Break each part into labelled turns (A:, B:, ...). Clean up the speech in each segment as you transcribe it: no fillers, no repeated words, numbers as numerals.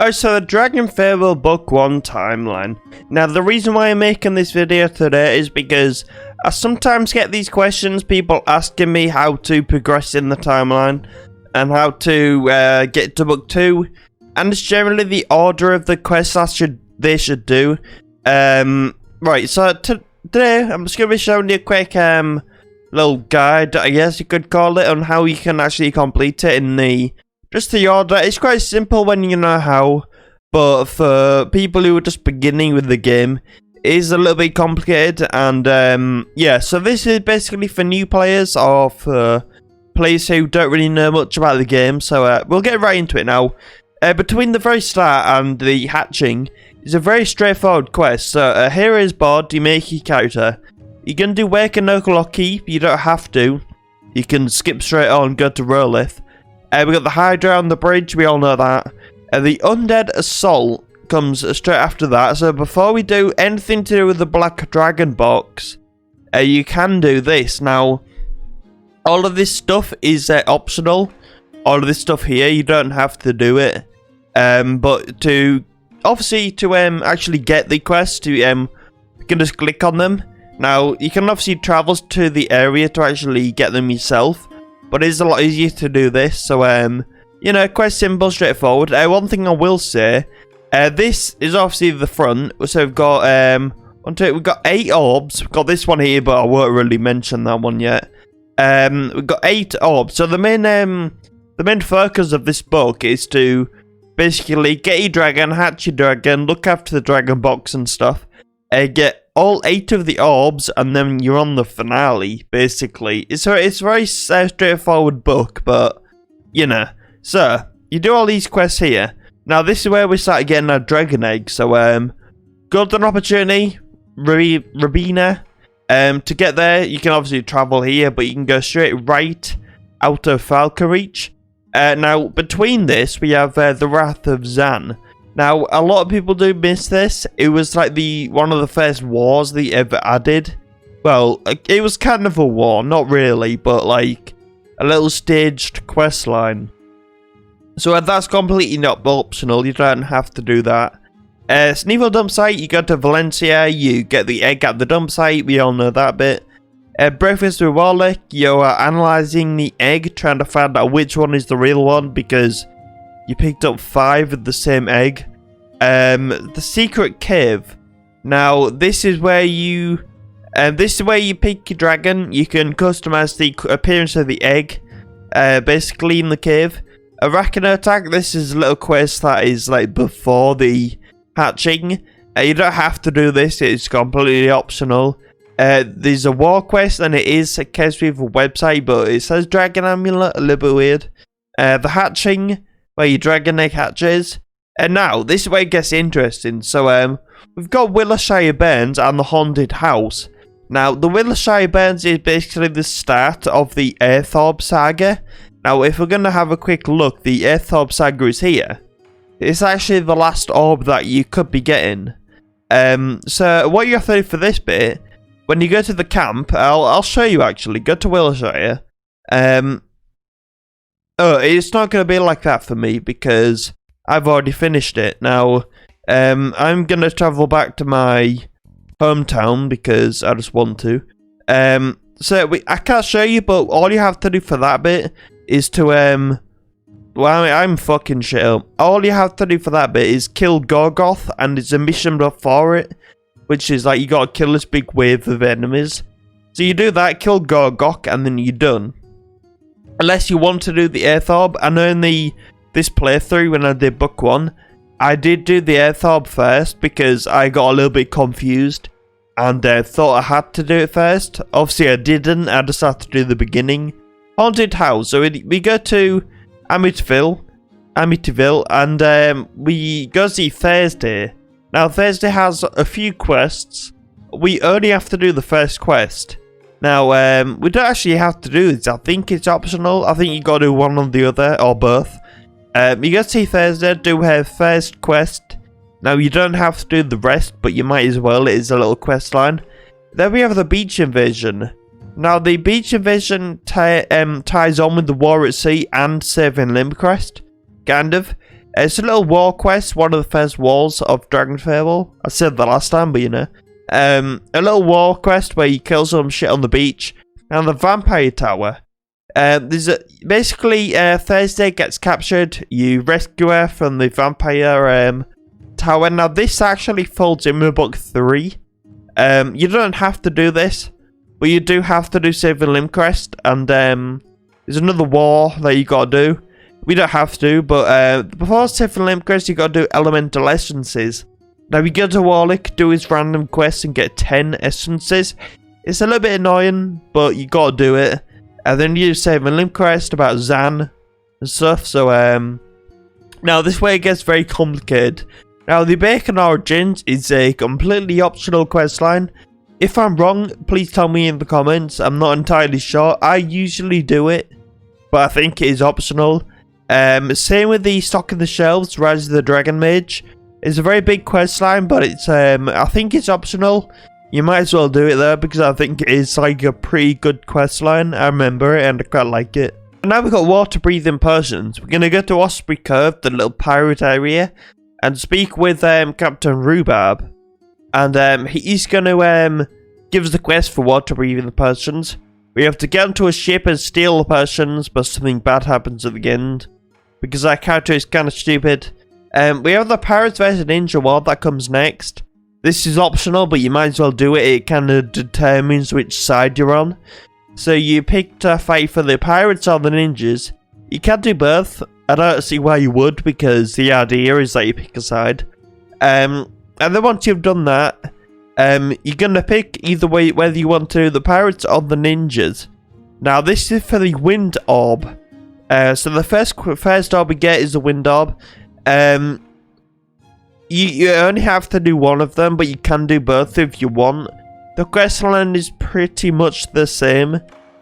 A: Oh, so the DragonFable Book 1 timeline. Now, the reason why I'm making this video today is because I sometimes get these questions, people asking me how to progress in the timeline and how to get to Book 2, and it's generally the order of the quests they should do. Right, so today I'm just going to be showing you a quick little guide, I guess you could call it, on how you can actually complete it in the order. It's quite simple when you know how, but for people who are just beginning with the game, it is a little bit complicated. And yeah, so this is basically for new players or for players who don't really know much about the game. So we'll get right into it now. Between the very start and the hatching is a very straightforward quest. So here is board Dmickey Counter. You can do wake and knuckle or keep. You don't have to. You can skip straight on and go to Rollith. We got the Hydra on the bridge, we all know that. The Undead Assault comes straight after that. So before we do anything to do with the Black Dragon box, you can do this. Now, all of this stuff is optional. All of this stuff here, you don't have to do it. But to actually get the quest, you can just click on them. Now, you can obviously travel to the area to actually get them yourself, but it's a lot easier to do this. So, you know, quite simple, straightforward. One thing I will say, this is obviously the front. So we've got we've got 8 orbs. We've got this one here, but I won't really mention that one yet. We've got 8 orbs. So the main focus of this book is to basically get your dragon, hatch your dragon, look after the dragon box and stuff, get all 8 of the orbs, and then you're on the finale, basically. It's a very straightforward book, but, you know. So, you do all these quests here. Now, this is where we start getting our dragon egg. So, golden opportunity, Rabina. To get there, you can obviously travel here, but you can go straight right out of Falca Reach. Now, between this, we have the Wrath of Zan. Now, a lot of people do miss this. It was like one of the first wars they ever added. Well, it was kind of a war, not really, but like a little staged quest line. So that's completely not optional. You don't have to do that. Sneevil dump site, you go to Valencia, you get the egg at the dump site. We all know that bit. Breakfast with Warlick, you're analysing the egg, trying to find out which one is the real one, because you picked up 5 of the same egg. The secret cave. Now, this is where you pick your dragon. You can customize the appearance of the egg, basically in the cave. Arachno attack. This is a little quest that is like before the hatching. You don't have to do this. It's completely optional. There's a war quest, and it is a case with a website, but it says dragon amulet. A little bit weird. The hatching, where your dragon egg hatches. And now, this is where it gets interesting. So, we've got Wilshire Burns and the Haunted House. Now, the Wilshire Burns is basically the start of the Earthorb Saga. Now, if we're going to have a quick look, the Earthorb Saga is here. It's actually the last orb that you could be getting. So, what you have to do for this bit, when you go to the camp, I'll show you actually. Go to Wilshire. Oh, it's not going to be like that for me because I've already finished it. Now, I'm going to travel back to my hometown because I just want to. So, I can't show you, but all you have to do for that bit is to, well, I'm fucking shit up. All you have to do for that bit is kill Gorgoth, and it's a mission before it, which is like you gotta kill this big wave of enemies. So you do that, kill Gorgoth, and then you're done. Unless you want to do the Earthorb. I know in this playthrough, when I did book 1, I did do the Earthorb first because I got a little bit confused and thought I had to do it first. Obviously I didn't, I just had to do the beginning. Haunted House, so we go to Amityville, and we go see Thursday. Now Thursday has a few quests. We only have to do the first quest. Now, we don't actually have to do this. I think it's optional. I think you got to do one or the other, or both. You go to see Thursday, do her first quest. Now, you don't have to do the rest, but you might as well. It is a little quest line. Then we have the beach invasion. Now, the beach invasion ties on with the war at sea and saving Limbercrest, kind of. It's a little war quest, one of the first wars of DragonFable. I said that last time, but you know. A little war quest where you kill some shit on the beach. And the vampire tower. Basically, Thursday gets captured. You rescue her from the vampire tower. Now, this actually folds in with book 3. You don't have to do this, but you do have to do Save the Limb Crest. And there's another war that you gotta do. We don't have to, but before Save the Limb Crest, you gotta do Elemental Essences. Now, you go to Warlick, do his random quest, and get 10 essences. It's a little bit annoying, but you gotta do it. And then you save a limb quest about Zan and stuff. So, now this way it gets very complicated. Now, the Bacon Origins is a completely optional questline. If I'm wrong, please tell me in the comments. I'm not entirely sure. I usually do it, but I think it is optional. Same with the Stock in the Shelves, Rise of the Dragon Mage. It's a very big questline, but it's I think it's optional. You might as well do it though, because I think it is like a pretty good questline. I remember it and I quite like it. And now we've got water breathing Persians. We're going to go to Osprey Cove, the little pirate area, and speak with Captain Rhubarb. And he's going to give us the quest for water breathing the Persians. We have to get onto a ship and steal the Persians, but something bad happens at the end, because our character is kind of stupid. We have the Pirates vs Ninja War that comes next. This is optional, but you might as well do it. It kind of determines which side you're on. So you pick to fight for the pirates or the ninjas. You can do both. I don't see why you would, because the idea is that you pick a side. And then once you've done that, you're going to pick either way whether you want to do the pirates or the ninjas. Now this is for the wind orb. So the first orb we get is the wind orb. You only have to do one of them, but you can do both if you want. The questline is pretty much the same,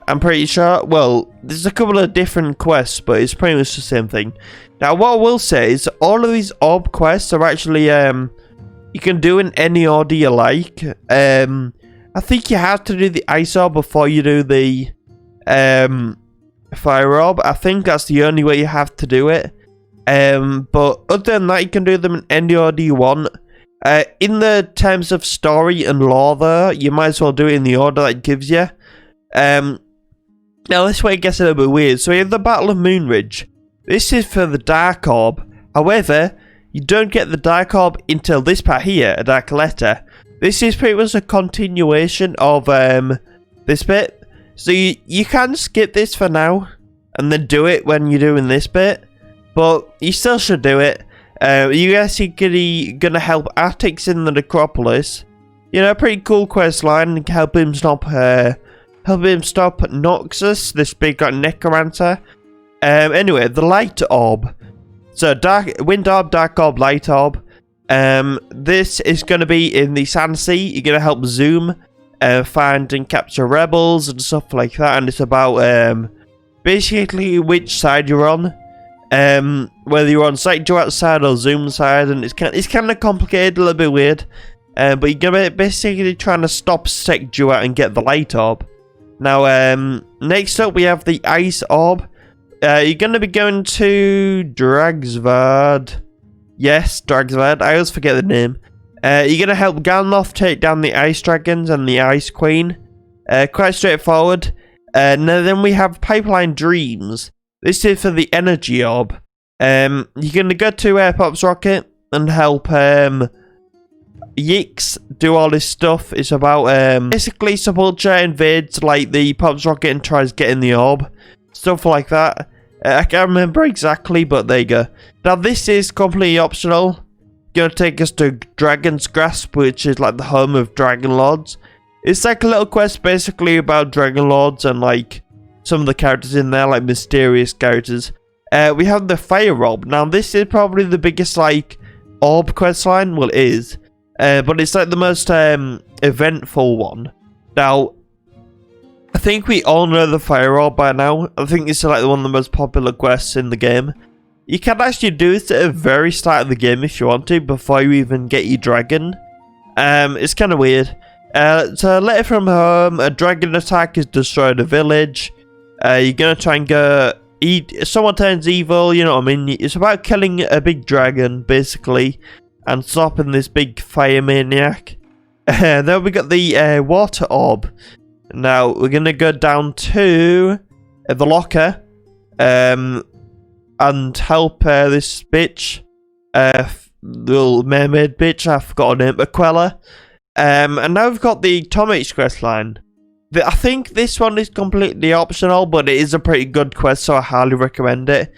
A: I'm pretty sure. Well, there's a couple of different quests, but it's pretty much the same thing. Now, what I will say is, all of these orb quests are actually, you can do in any order you like. I think you have to do the ice orb before you do the fire orb. I think that's the only way you have to do it. But other than that, you can do them in any order you want. In the terms of story and lore though, you might as well do it in the order that it gives you. Now this way it gets a little bit weird. So we have the Battle of Moonridge. This is for the Dark Orb. However, you don't get the Dark Orb until this part here, a Dark Letter. This is pretty much a continuation of this bit. So you can skip this for now, and then do it when you're doing this bit. But you still should do it. You guys are gonna help Attics in the Necropolis. You know, pretty cool questline. Help him stop Noxus, this big necromancer. Anyway, the Light Orb. So Wind Orb, Dark Orb, Light Orb. This is gonna be in the Sand Sea. You're gonna help Zoom find and capture rebels and stuff like that. And it's about basically which side you're on. Whether you're on Sight Duat side or Zoom side, and it's kind of complicated, a little bit weird. But you're gonna be basically trying to stop Sight Duat and get the Light Orb. Now, next up we have the Ice Orb. You're gonna be going to Dragsvard. Yes, Dragsvard. I always forget the name. You're gonna help Ganloff take down the Ice Dragons and the Ice Queen. Quite straightforward. Then we have Pipeline Dreams. This is for the Energy Orb. You're going to go to Pop's Rocket and help Yix do all this stuff. It's about basically Sepultura invades like the Pop's Rocket and tries getting the orb. Stuff like that. I can't remember exactly, but there you go. Now this is completely optional. Going to take us to Dragon's Grasp, which is like the home of Dragon Lords. It's like a little quest basically about Dragon Lords and like some of the characters in there, like mysterious characters. We have the Fire Orb. Now this is probably the biggest like orb questline. Well, it is, but it's like the most eventful one. Now I think we all know the Fire Orb by now. I think it's like one of the most popular quests in the game. You can actually do this at the very start of the game if you want to, before you even get your dragon. It's kind of weird. So, letter from home, a dragon attack has destroyed a village. You're going to try and go someone turns evil, you know what I mean? It's about killing a big dragon, basically, and stopping this big fire maniac. Then we got the water orb. Now, we're going to go down to the locker and help this bitch, the little mermaid bitch, I forgot her name, Aquella. And now we've got the Tomic's questline. I think this one is completely optional, but it is a pretty good quest, so I highly recommend it.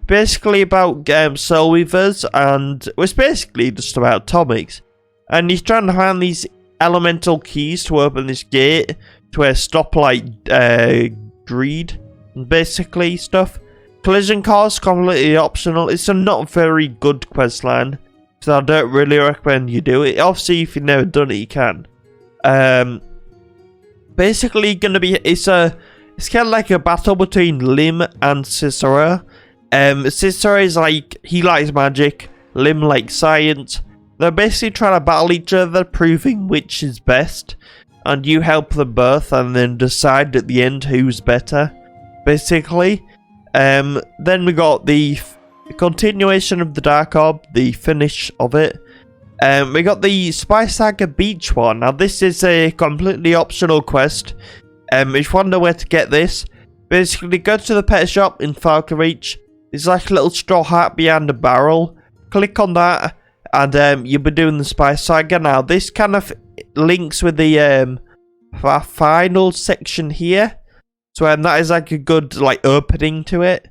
A: Basically about soul weavers, and it's basically just about Tomic's. And he's trying to find these elemental keys to open this gate to a stoplight greed, basically stuff. Collision course completely optional. It's a not very good questline, so I don't really recommend you do it. Obviously, if you've never done it, you can. Basically, it's kind of like a battle between Lim and Cicero. Cicero is like, he likes magic, Lim likes science. They're basically trying to battle each other, proving which is best. And you help them both and then decide at the end who's better, basically. Then we got the continuation of the Dark Orb, the finish of it. We got the Saga Beach one. Now this is a completely optional quest. If you wonder where to get this, basically go to the pet shop in Falconreach. There's like a little straw hat behind a barrel. Click on that and you'll be doing the Saga. Now this kind of links with the final section here. So that is like a good opening to it.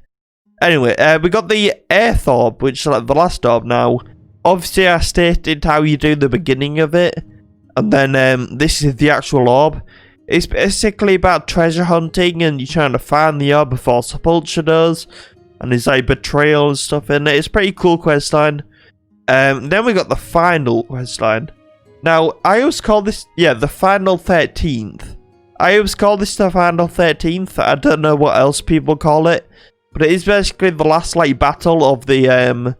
A: Anyway, we got the Earth Orb, which is like the last orb now. Obviously, I stated how you do the beginning of it. And then this is the actual orb. It's basically about treasure hunting and you're trying to find the orb before Sepulture does. And there's like betrayal and stuff in it. It's a pretty cool questline. Then we got the final questline. Now, I always call this, the final 13th. I always call this the final 13th. I don't know what else people call it. But it is basically the last battle of the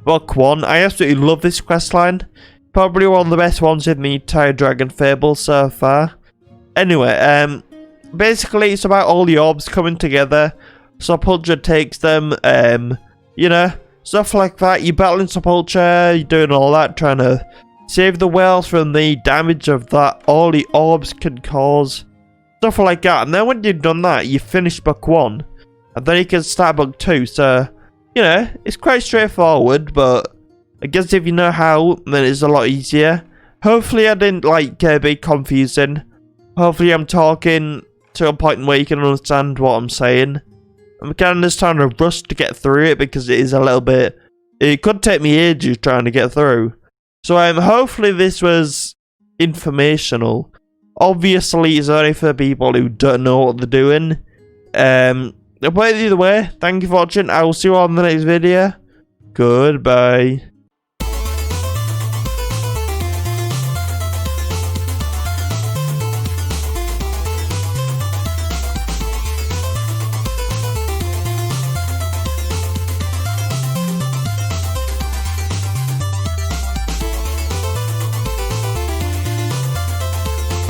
A: book 1. I absolutely love this questline. Probably one of the best ones in the entire DragonFable so far. Anyway, basically it's about all the orbs coming together. Sepulture takes them, you know, stuff like that. You're battling Sepulture, you're doing all that, trying to save the world from the damage of that all the orbs can cause. Stuff like that. And then when you've done that, you finish book 1. And then you can start book 2. So, you know, it's quite straightforward. But I guess if you know how, then it's a lot easier. Hopefully I didn't, be confusing. Hopefully I'm talking to a point where you can understand what I'm saying. I'm kind of just trying to rush to get through it because it is a little bit... It could take me ages trying to get through. So hopefully this was informational. Obviously it's only for people who don't know what they're doing. But either way, thank you for watching. I will see you on the next video. Goodbye.